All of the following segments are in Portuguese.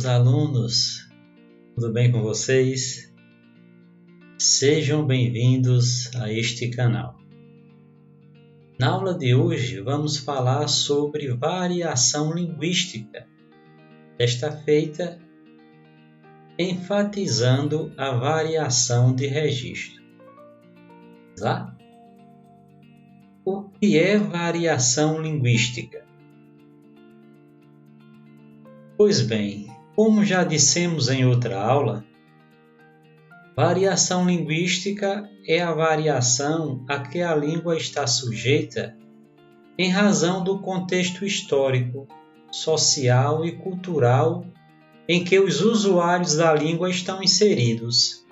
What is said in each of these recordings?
meus alunos, tudo bem com vocês? Sejam bem-vindos a este canal. Na aula de hoje vamos falar sobre variação linguística, desta feita enfatizando a variação de registro. Lá? O que é variação linguística? Pois bem, como já dissemos em outra aula, variação linguística é a variação a que a língua está sujeita em razão do contexto histórico, social e cultural em que os usuários da língua estão inseridos.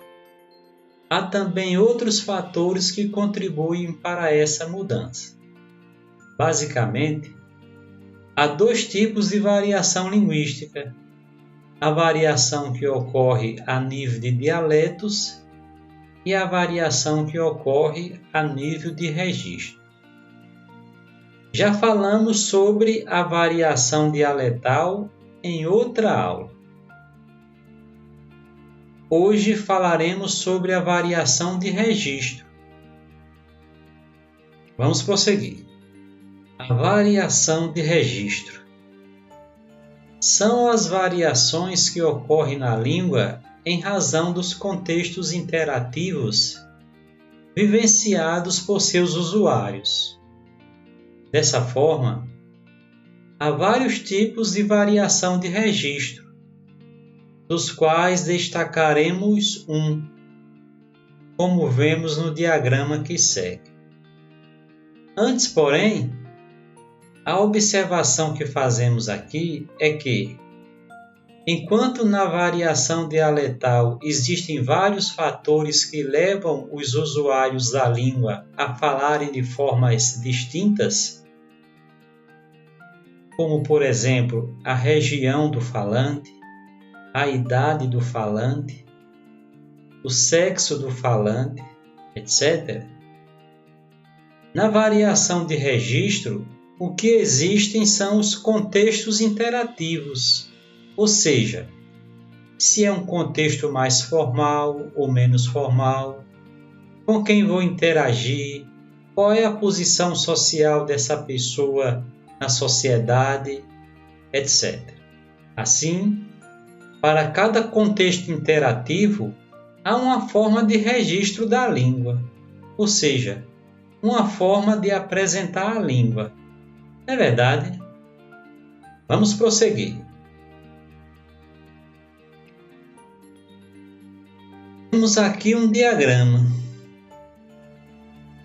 Há também outros fatores que contribuem para essa mudança. Basicamente, há dois tipos de variação linguística: a variação que ocorre a nível de dialetos e a variação que ocorre a nível de registro. Já falamos sobre a variação dialetal em outra aula. Hoje falaremos sobre a variação de registro. Vamos prosseguir. A variação de registro são as variações que ocorrem na língua em razão dos contextos interativos vivenciados por seus usuários. Dessa forma, há vários tipos de variação de registro, dos quais destacaremos um, como vemos no diagrama que segue. Antes, porém, a observação que fazemos aqui é que, enquanto na variação dialetal existem vários fatores que levam os usuários da língua a falarem de formas distintas, como, por exemplo, a região do falante, a idade do falante, o sexo do falante, etc., na variação de registro, o que existem são os contextos interativos, ou seja, se é um contexto mais formal ou menos formal, com quem vou interagir, qual é a posição social dessa pessoa na sociedade, etc. Assim, para cada contexto interativo, há uma forma de registro da língua, ou seja, uma forma de apresentar a língua. É verdade? Vamos prosseguir. Temos aqui um diagrama.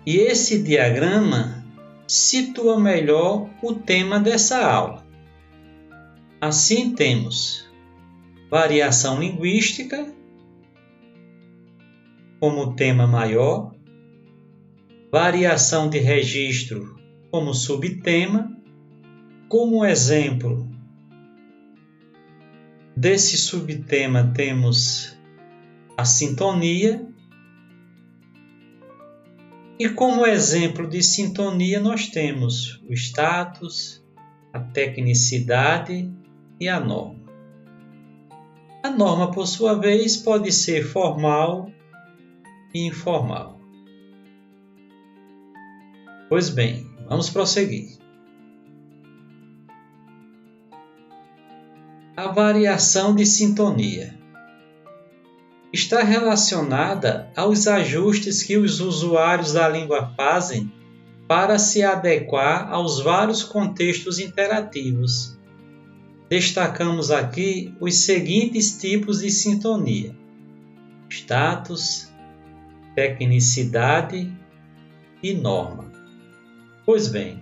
E esse diagrama situa melhor o tema dessa aula. Assim temos variação linguística como tema maior, variação de registro como subtema. Como exemplo desse subtema temos a sintonia, e como exemplo de sintonia nós temos o status, a tecnicidade e a norma. A norma, por sua vez, pode ser formal e informal. Pois bem, vamos prosseguir. A variação de sintonia está relacionada aos ajustes que os usuários da língua fazem para se adequar aos vários contextos interativos. Destacamos aqui os seguintes tipos de sintonia: status, tecnicidade e norma. Pois bem,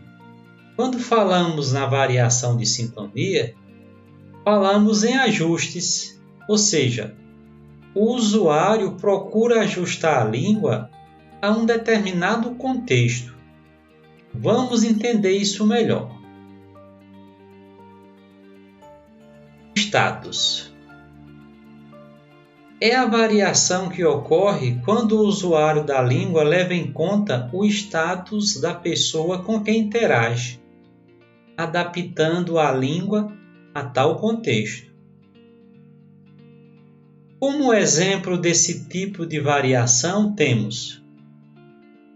quando falamos na variação de sintonia, falamos em ajustes, ou seja, o usuário procura ajustar a língua a um determinado contexto. Vamos entender isso melhor. Status é a variação que ocorre quando o usuário da língua leva em conta o status da pessoa com quem interage, adaptando a língua a tal contexto. Como exemplo desse tipo de variação, temos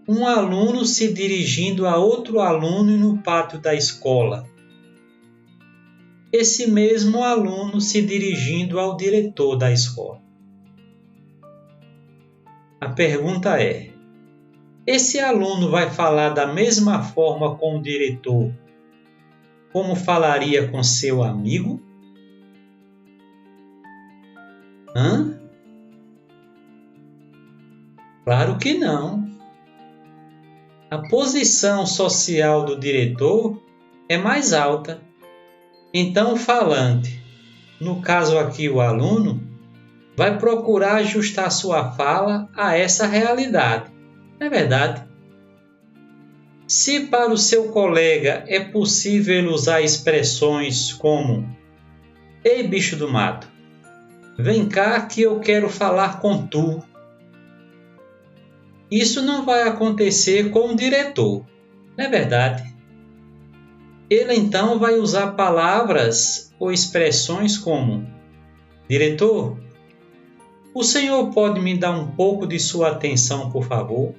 um aluno se dirigindo a outro aluno no pátio da escola. Esse mesmo aluno se dirigindo ao diretor da escola. A pergunta é: esse aluno vai falar da mesma forma com o diretor como falaria com seu amigo? Claro que não. A posição social do diretor é mais alta. Então, o falante, no caso aqui o aluno, vai procurar ajustar sua fala a essa realidade. Não é verdade? Se para o seu colega é possível usar expressões como: "Ei, bicho do mato, vem cá que eu quero falar com tu", isso não vai acontecer com o diretor, não é verdade? Ele então vai usar palavras ou expressões como: "Diretor, o senhor pode me dar um pouco de sua atenção, por favor?"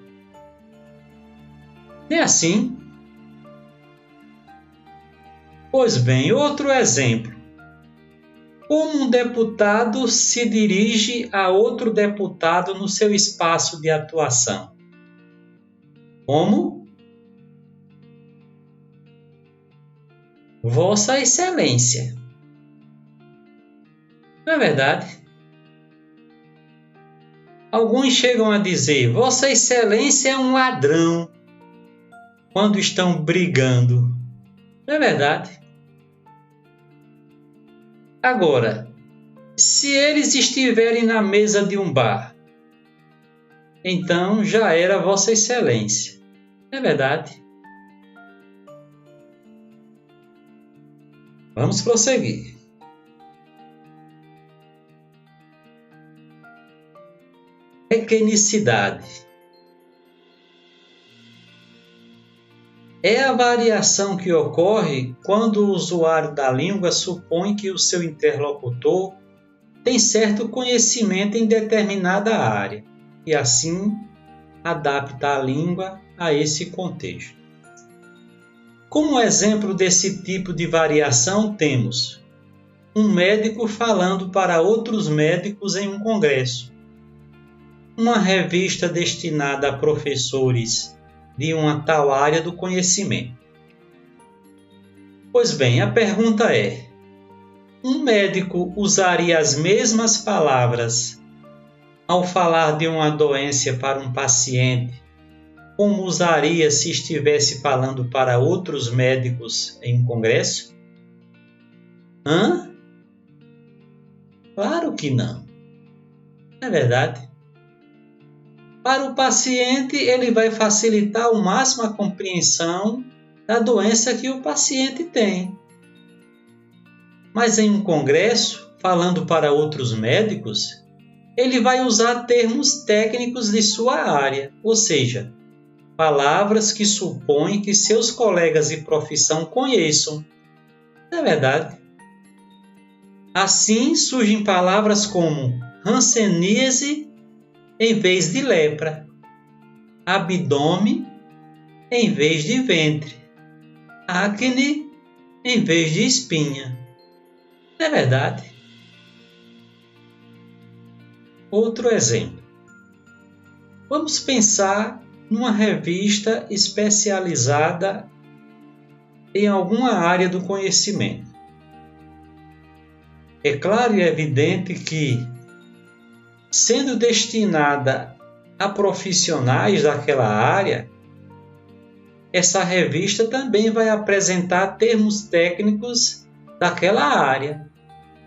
Não é assim? Pois bem, outro exemplo. Como um deputado se dirige a outro deputado no seu espaço de atuação? Como? Vossa Excelência. Não é verdade? Alguns chegam a dizer: Vossa Excelência é um ladrão, quando estão brigando. Não é verdade? Agora, se eles estiverem na mesa de um bar, então já era Vossa Excelência. Não é verdade? Vamos prosseguir. Tecnicidade é a variação que ocorre quando o usuário da língua supõe que o seu interlocutor tem certo conhecimento em determinada área e, assim, adapta a língua a esse contexto. Como exemplo desse tipo de variação, temos um médico falando para outros médicos em um congresso, uma revista destinada a professores de uma tal área do conhecimento. Pois bem, a pergunta é: um médico usaria as mesmas palavras ao falar de uma doença para um paciente como usaria se estivesse falando para outros médicos em um congresso? Claro que não. Não é verdade? Para o paciente, ele vai facilitar ao máximo a compreensão da doença que o paciente tem. Mas em um congresso, falando para outros médicos, ele vai usar termos técnicos de sua área, ou seja, palavras que supõem que seus colegas de profissão conheçam. Não é verdade? Assim surgem palavras como hanseníase em vez de lepra, abdômen em vez de ventre, acne em vez de espinha. Não é verdade? Outro exemplo. Vamos pensar numa revista especializada em alguma área do conhecimento. É claro e evidente que, sendo destinada a profissionais daquela área, essa revista também vai apresentar termos técnicos daquela área.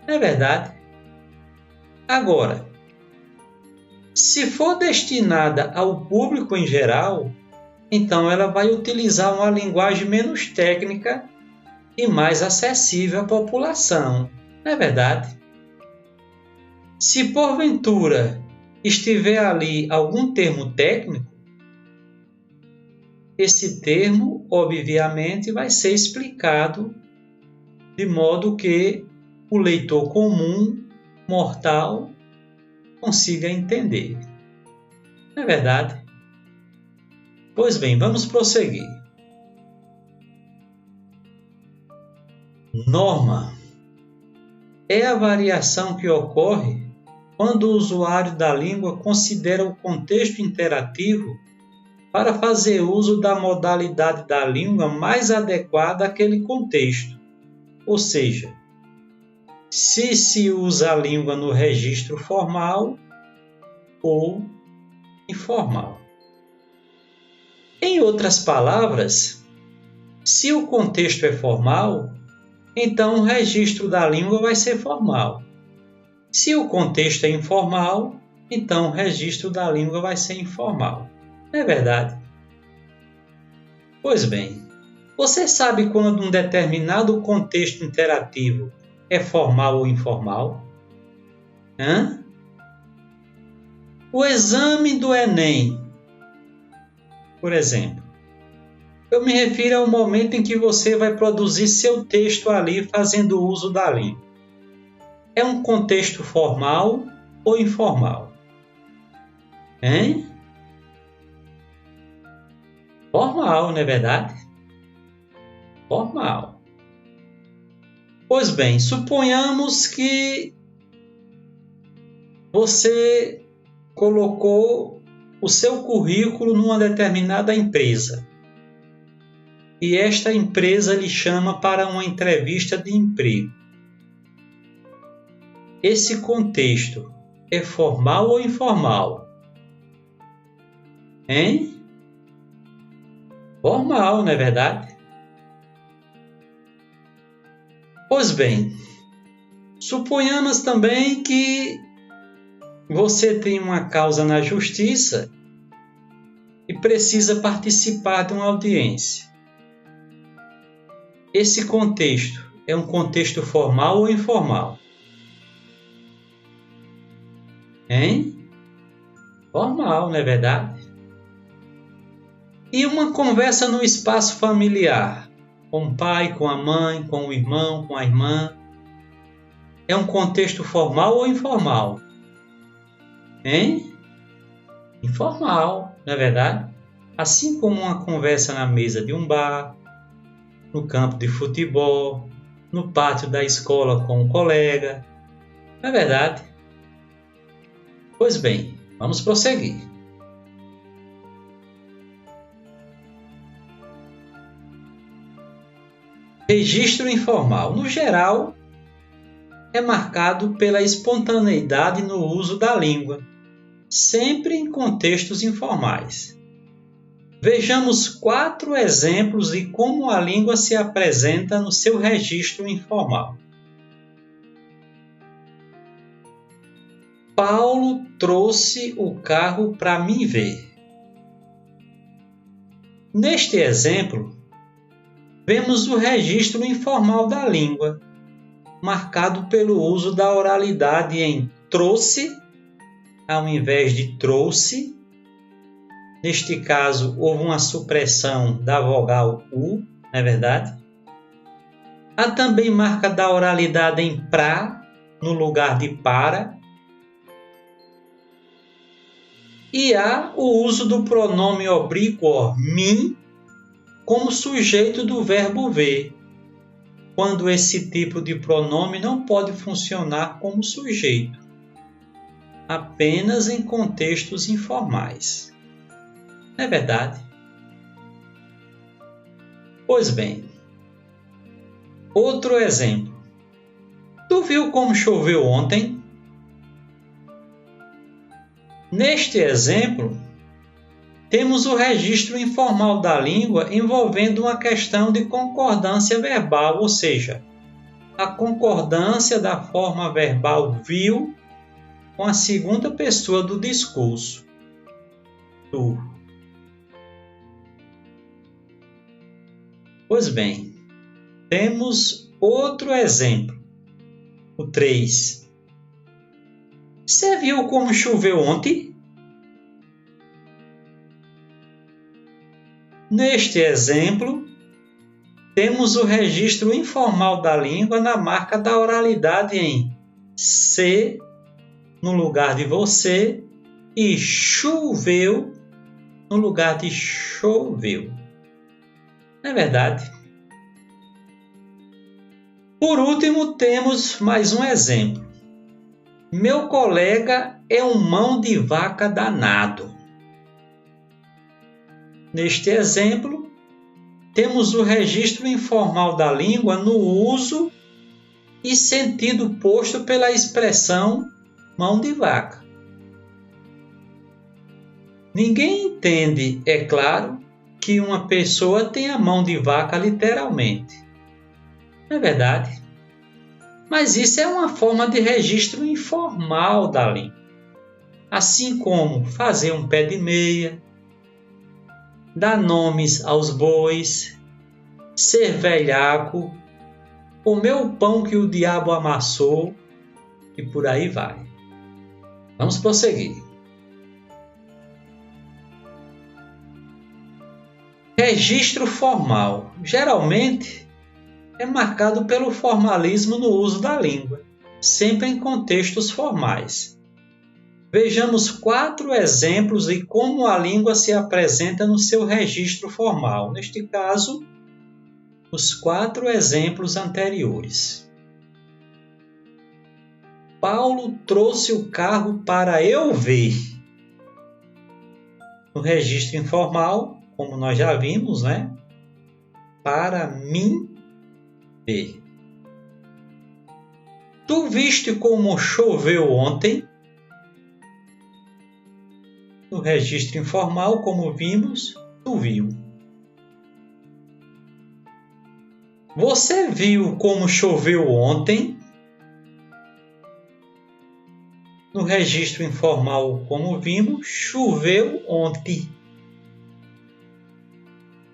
Não é verdade? Agora, se for destinada ao público em geral, então ela vai utilizar uma linguagem menos técnica e mais acessível à população. Não é verdade? Se porventura estiver ali algum termo técnico, esse termo, obviamente, vai ser explicado de modo que o leitor comum, mortal, consiga entender. Não é verdade? Pois bem, vamos prosseguir. Norma é a variação que ocorre quando o usuário da língua considera o contexto interativo para fazer uso da modalidade da língua mais adequada àquele contexto. Ou seja, se se usa a língua no registro formal ou informal. Em outras palavras, se o contexto é formal, então o registro da língua vai ser formal. Se o contexto é informal, então o registro da língua vai ser informal. Não é verdade? Pois bem, você sabe quando um determinado contexto interativo é formal ou informal? O exame do Enem, por exemplo. Eu me refiro ao momento em que você vai produzir seu texto ali fazendo uso da língua. É um contexto formal ou informal? Formal, não é verdade? Formal. Pois bem, suponhamos que você colocou o seu currículo numa determinada empresa e esta empresa lhe chama para uma entrevista de emprego. Esse contexto é formal ou informal? Formal, não é verdade? Pois bem, suponhamos também que você tem uma causa na justiça e precisa participar de uma audiência. Esse contexto é um contexto formal ou informal? Formal, não é verdade? E uma conversa no espaço familiar, com o pai, com a mãe, com o irmão, com a irmã, é um contexto formal ou informal? Informal, não é verdade? Assim como uma conversa na mesa de um bar, no campo de futebol, no pátio da escola com um colega, não é verdade? Pois bem, vamos prosseguir. Registro informal, no geral, é marcado pela espontaneidade no uso da língua, sempre em contextos informais. Vejamos 4 exemplos de como a língua se apresenta no seu registro informal. Paulo trouxe o carro para mim ver. Neste exemplo, vemos o registro informal da língua, marcado pelo uso da oralidade em trouxe, ao invés de trouxe. Neste caso, houve uma supressão da vogal U, não é verdade? Há também marca da oralidade em pra, no lugar de para. E há o uso do pronome oblíquo mim como sujeito do verbo ver, quando esse tipo de pronome não pode funcionar como sujeito, apenas em contextos informais. Não é verdade? Pois bem, outro exemplo. Tu viu como choveu ontem? Neste exemplo, temos o registro informal da língua envolvendo uma questão de concordância verbal, ou seja, a concordância da forma verbal viu com a segunda pessoa do discurso. Tu. Pois bem, temos outro exemplo, o 3. Você viu como choveu ontem? Neste exemplo, temos o registro informal da língua na marca da oralidade em se, no lugar de você e choveu no lugar de choveu. Não é verdade? Por último, temos mais um exemplo. Meu colega é um mão de vaca danado. Neste exemplo, temos o registro informal da língua no uso e sentido posto pela expressão mão de vaca. Ninguém entende, é claro, que uma pessoa tem a mão de vaca literalmente. Não é verdade? Mas isso é uma forma de registro informal da língua. Assim como fazer um pé de meia, dar nomes aos bois, ser velhaco, comer o pão que o diabo amassou e por aí vai. Vamos prosseguir. Registro formal. Geralmente é marcado pelo formalismo no uso da língua, sempre em contextos formais. Vejamos 4 exemplos de como a língua se apresenta no seu registro formal. Neste caso, os 4 exemplos anteriores. Paulo trouxe o carro para eu ver. No registro informal, como nós já vimos, né? Para mim ver. Tu viste como choveu ontem? No registro informal, como vimos, tu viu. Você viu como choveu ontem? No registro informal, como vimos, choveu ontem.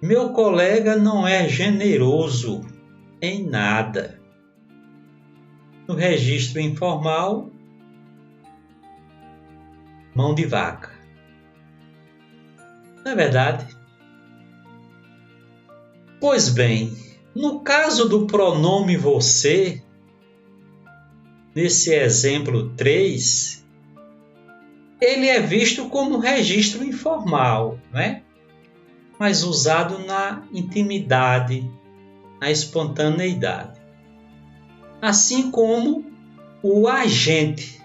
Meu colega não é generoso em nada. No registro informal, mão de vaca. Não é verdade? Pois bem, no caso do pronome você, nesse exemplo 3, ele é visto como registro informal, né? Mas usado na intimidade, na espontaneidade. Assim como o agente,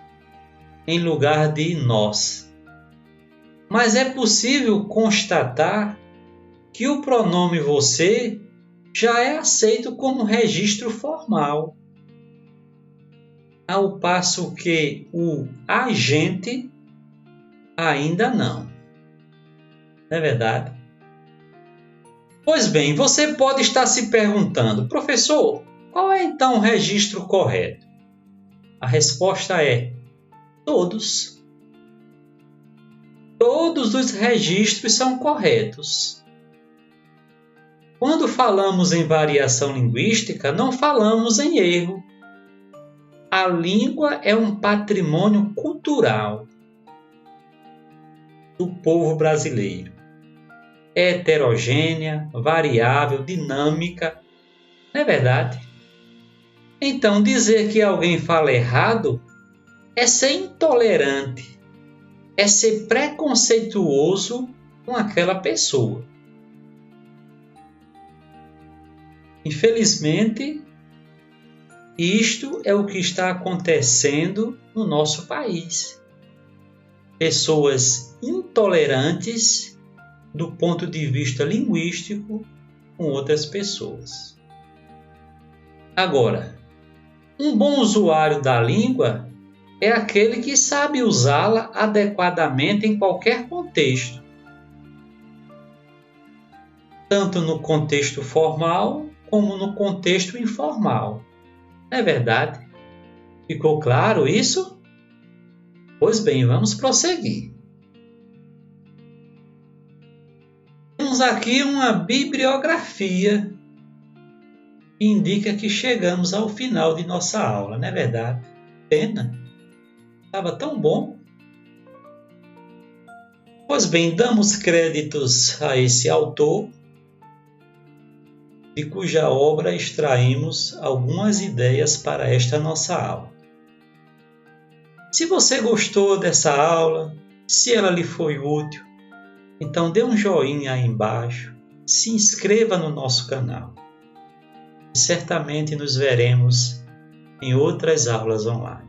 em lugar de nós. Mas é possível constatar que o pronome você já é aceito como registro formal, ao passo que o agente ainda não. Não é verdade? Pois bem, você pode estar se perguntando, professor, qual é então o registro correto? A resposta é todos. Todos os registros são corretos. Quando falamos em variação linguística, não falamos em erro. A língua é um patrimônio cultural do povo brasileiro. É heterogênea, variável, dinâmica. Não é verdade? Então, dizer que alguém fala errado é ser intolerante, é ser preconceituoso com aquela pessoa. Infelizmente, isto é o que está acontecendo no nosso país. Pessoas intolerantes do ponto de vista linguístico com outras pessoas. Agora, um bom usuário da língua é aquele que sabe usá-la adequadamente em qualquer contexto, tanto no contexto formal como no contexto informal. Não é verdade? Ficou claro isso? Pois bem, vamos prosseguir. Temos aqui uma bibliografia que indica que chegamos ao final de nossa aula, não é verdade? Pena. Estava tão bom. Pois bem, damos créditos a esse autor, de cuja obra extraímos algumas ideias para esta nossa aula. Se você gostou dessa aula, se ela lhe foi útil, então dê um joinha aí embaixo, se inscreva no nosso canal. E certamente nos veremos em outras aulas online.